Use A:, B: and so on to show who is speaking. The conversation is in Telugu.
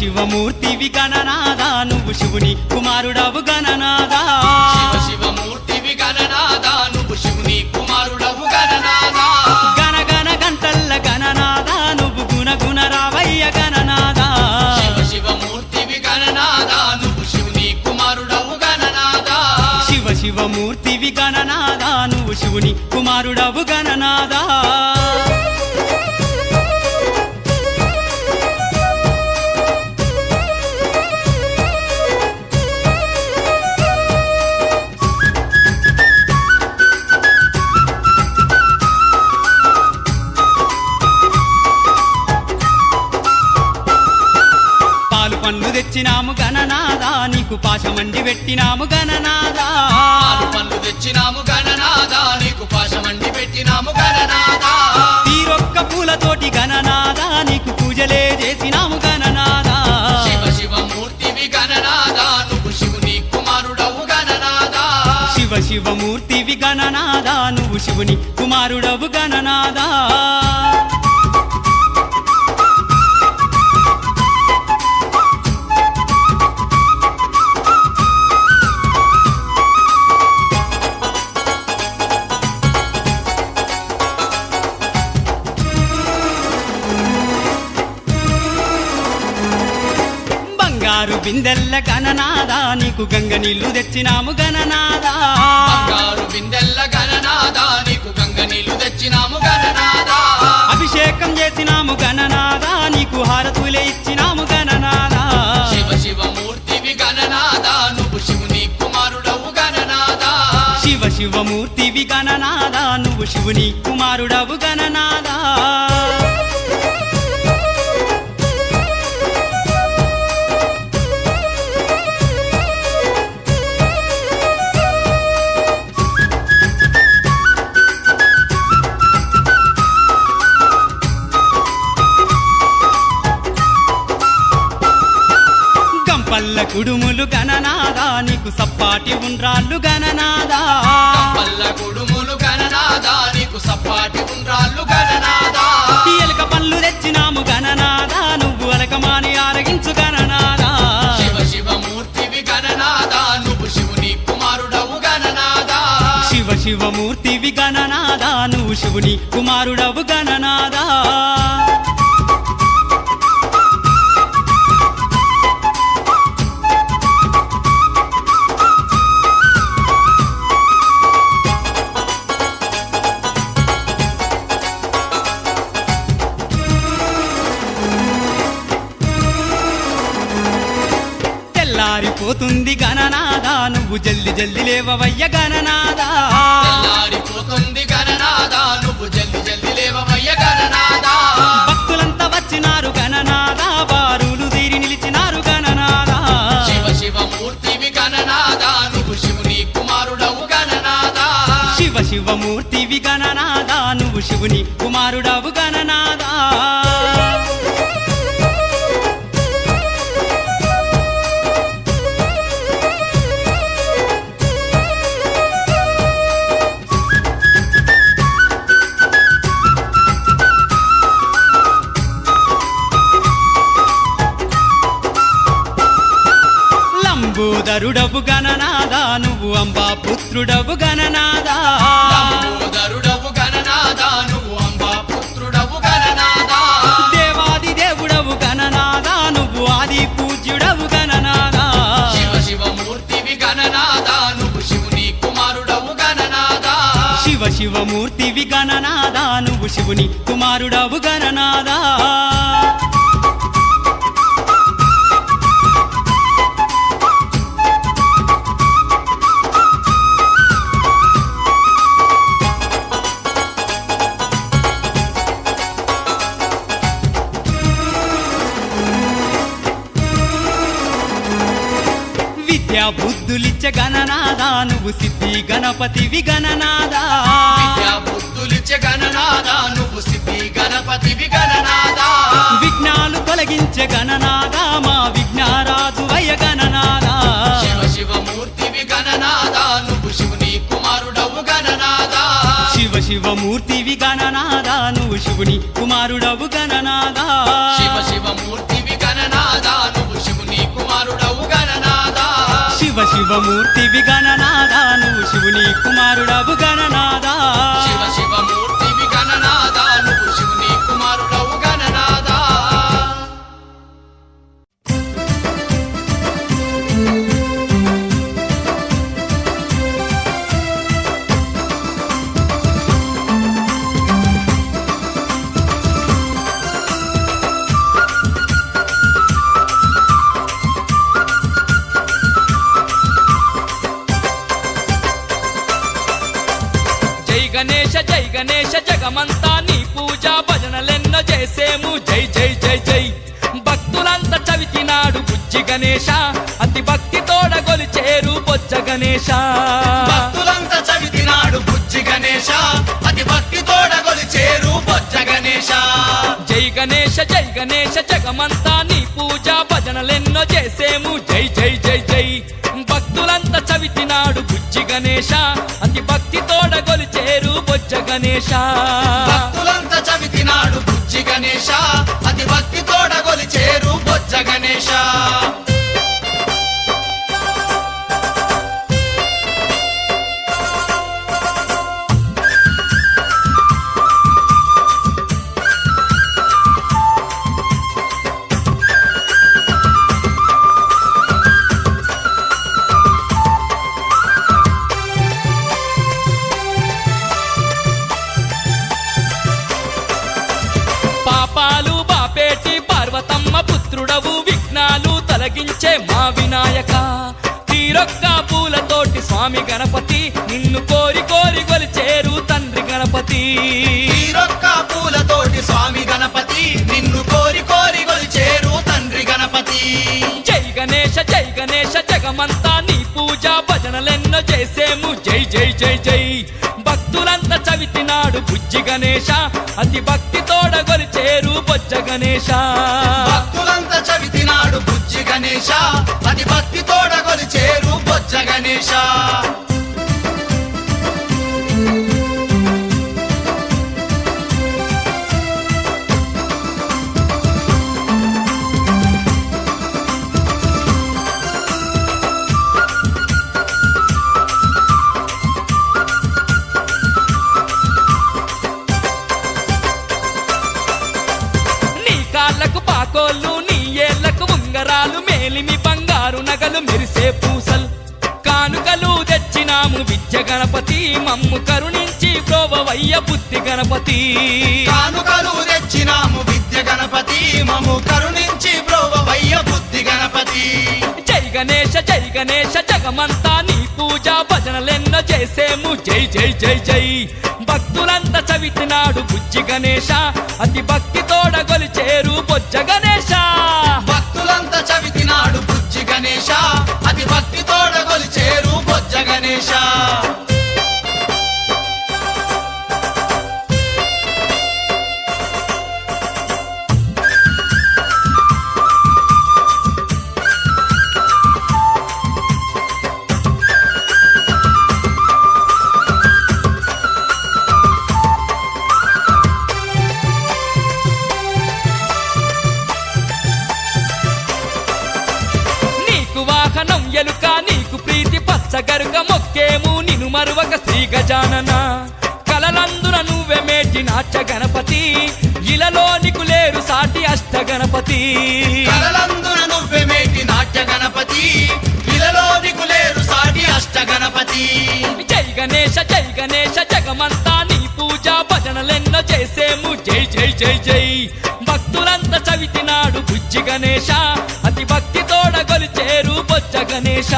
A: శివమూర్తివి గణనాదా నువ్వు శివుని కుమారుడవు గణనాదా
B: శివమూర్తివి గణనాదా నువ్వు శివుని కుమారుడవు గణనాదా
A: గణగణ గంటల్ల గణనాదా నువ్వు గుణగుణ రావయ్య గణనాదా
B: శివమూర్తివి గణనాదా నువ్వు శివుని కుమారుడవు గణనాదా
A: శివమూర్తివి గణనాదా నువ్వు శివుని కుమారుడవు గణనాదా పండ్లు తెచ్చినాము గణనాదా నీకు పాశమండి పెట్టినాము గణనాదా
B: పండ్లు తెచ్చినాము గణనాదా నీకు పాశమండి పెట్టినాము గణనాదా
A: తీరొక్క పూలతోటి గణనాదా నీకు పూజలే చేసినాము గణనాదా
B: శివమూర్తివి గణనాదా నువ్వు శివుని కుమారుడవు గణనాదా
A: శివమూర్తివి గణనాదా నువ్వు శివుని కుమారుడవు గణనాదా బంగారు బిందెల్ల గణనాదా నీకు గంగ నీళ్లు తెచ్చినాము గణనాదా
B: బంగారు బిందెల్ల గణనాదా నీకు గంగ నీళ్లు తెచ్చినాము గణనాదా
A: అభిషేకం చేసినాము గణనాదా నీకు హారతులే ఇచ్చినాము గణనాదా
B: శివమూర్తివి గణనాదా నువ్వు శివుని కుమారుడవు గణనాదా
A: శివమూర్తివి గణనాదా నువ్వు శివుని కుమారుడవు గణనాదా పల్ల కుడుములు గణనాదా నీకు సప్పాటి ఉండ్రాళ్ళు గణనాదా
B: పల్ల కుడుములు గణనాదా నీకు సప్పాటి ఉండ్రాళ్ళు గణనాదా
A: ఎలుక పళ్ళు తెచ్చినాము గణనాదా నువ్వు అలకమాని ఆరగించు గణనాదా
B: శివమూర్తివి గణనాదా నువ్వు శివుని కుమారుడవు గణనాదా
A: శివమూర్తివి గణనాదా నువ్వు శివుని కుమారుడవు గణనాదా తెల్లారిపోతుంది గణనాదా నువ్వు జల్ది జల్ది లేవవయ్య గణనాదా
B: తెల్లారిపోతుంది గణనాదా నువ్వు జల్ది జల్ది లేవవయ్య గణనాదా
A: భక్తులంతా వచ్చినారు గణనాదా బారులు తీరి నిలిచినారు గణనాదా
B: శివమూర్తివి గణనాదా నువ్వు శివుని కుమారుడవు గణనాదా
A: శివమూర్తివి గణనాదా నువ్వు శివుని కుమారుడవు గణనాదా లంబోదరుడవు గణనాదా నువ్వు అంబా పుత్రుడవు గణనాదా
B: లంబోదరుడవు గణనాదా నువ్వు అంబా పుత్రుడవు గణనాదా
A: దేవాది దేవుడవు గణనాదా నువ్వు ఆది పూజ్యుడవు గణనాదా
B: శివమూర్తివి గణనాదా నువ్వు శివుని కుమారుడవు గణనాదా
A: శివమూర్తివి గణనాదా నువ్వు శివుని కుమారుడవు గణనాదా విద్యా బుద్ధులిచ్చ గణనాదా నువ్వు సిద్ధి గణపతివి గణనాదా
B: విద్యా బుద్ధులిచ్చే గణనాదా నువ్వు సిద్ధి గణపతివి గణనాదా
A: విఘ్నాలు తొలగించే గణనాదా మా విఘ్నారాజు వయ గణనాదా
B: శివమూర్తివి గణనాదా నువ్వు శివుని కుమారుడవు గణనాదా
A: శివమూర్తివి గణనాదా నువ్వు శివుని కుమారుడవు గణనాదా
B: శివమూర్తివి గణనాదా
A: శివమూర్తివి గణనాదా నువ్వు శివుని కుమారుడవు గణనాదా
B: శివ శివమూర్తివి గణనాదా నువ్వు శివుని కుమారుడవు గణనాదా
C: జై గణేశ జగమంతా నీ పూజ భజనలెన్నో చేసేము జై జై జై జై భక్తులంతా చవితినాడు బుజ్జి గణేశ అతి భక్తి తోడ గొలిచేరు బొజ్జ గణేశ
B: భక్తులంతా చవితినాడు బుజ్జి గణేశ అతి భక్తి తోడ గొలిచేరు బొజ్జ గణేశ
C: జై గణేశ జగమంతా నీ పూజ భజనలెన్నో చేసేము జై జై జై జై భక్తులంతా చవితినాడు బుజ్జి గణేశ అతి భక్తి తోడ గొలిచేరు బొజ్జ గణేశ
B: భక్తులంతా చవితినాడు బుజ్జి గణేశ అతి భక్తి తోడ గొలిచేరు బొజ్జ గణేశ
C: పాపాలు బాపేటి పార్వతమ్మ పుత్రుడవు విఘ్నాలు తొలగించే మా వినాయక తీరొక్క పూలతోటి స్వామి గణపతి నిన్ను కోరి కోరి గొలిచేరు తండ్రి గణపతి
B: తీరొక్క పూలతోటి స్వామి గణపతి నిన్ను కోరి కోరి గొలిచేరు తండ్రి గణపతి
C: జై గణేశ జగమంతా నీ పూజ భజనలెన్నో చేసేము జై జై జై జై భక్తులంతా చవితినాడు బుజ్జి గణేశ అతి భక్తి తోడ గొలిచేరు బొజ్జ గణేశ
B: భక్తులంతా చవితినాడు బుజ్జి గణేశ అతి భక్తి తోడ గొలిచేరు బొజ్జ గణేశ
C: నీ కాళ్ళకు పాకోళ్ళు నీ ఏళ్లకు ఉంగరాలు మేలిమి బంగారు నగలు మెరిసే పూసలు కానుకలు తెచ్చినాము విద్య గణపతి మమ్ము కరుణించి ప్రోవవయ్య బుద్ధి గణపతి
B: కానుకలు తెచ్చినాము విద్య గణపతి మము కరుణించి ప్రోవవయ్య బుద్ధి గణపతి
C: జై గణేశ జగమంతా నీ పూజ భజనలెన్నో చేసేము జై జై జై జై భక్తులంతా చవితినాడు బుజ్జి గణేశ అతి భక్తి తోడ గొలిచేరు బొజ్జ గణేశ
B: భక్తులంతా చవితినాడు బుజ్జి గణేశ అతి భక్తి తోడ గొలిచేరు బొజ్జ గణేశ
C: వాహనం ఎలుక నీకు ప్రీతి పచ్చగరుక మొక్కేము నిను మరువక శ్రీ గజానన కలలందున నువ్వే మేటి నాట్య గణపతి ఇలలో నీకు లేరు సాటి అష్ట గణపతి
B: కలలందున నువ్వే మేటి నాట్య గణపతి ఇలలో నీకు లేరు సాటి అష్ట గణపతి
C: జై గణేశ జగమంతా నీ పూజ భజనలెన్నో చేసేము జై జై జై జై భక్తులంతా చవితినాడు బుజ్జి గణేశ అతి భక్తి తోడ గొలిచేరు బొజ్జ గణేశ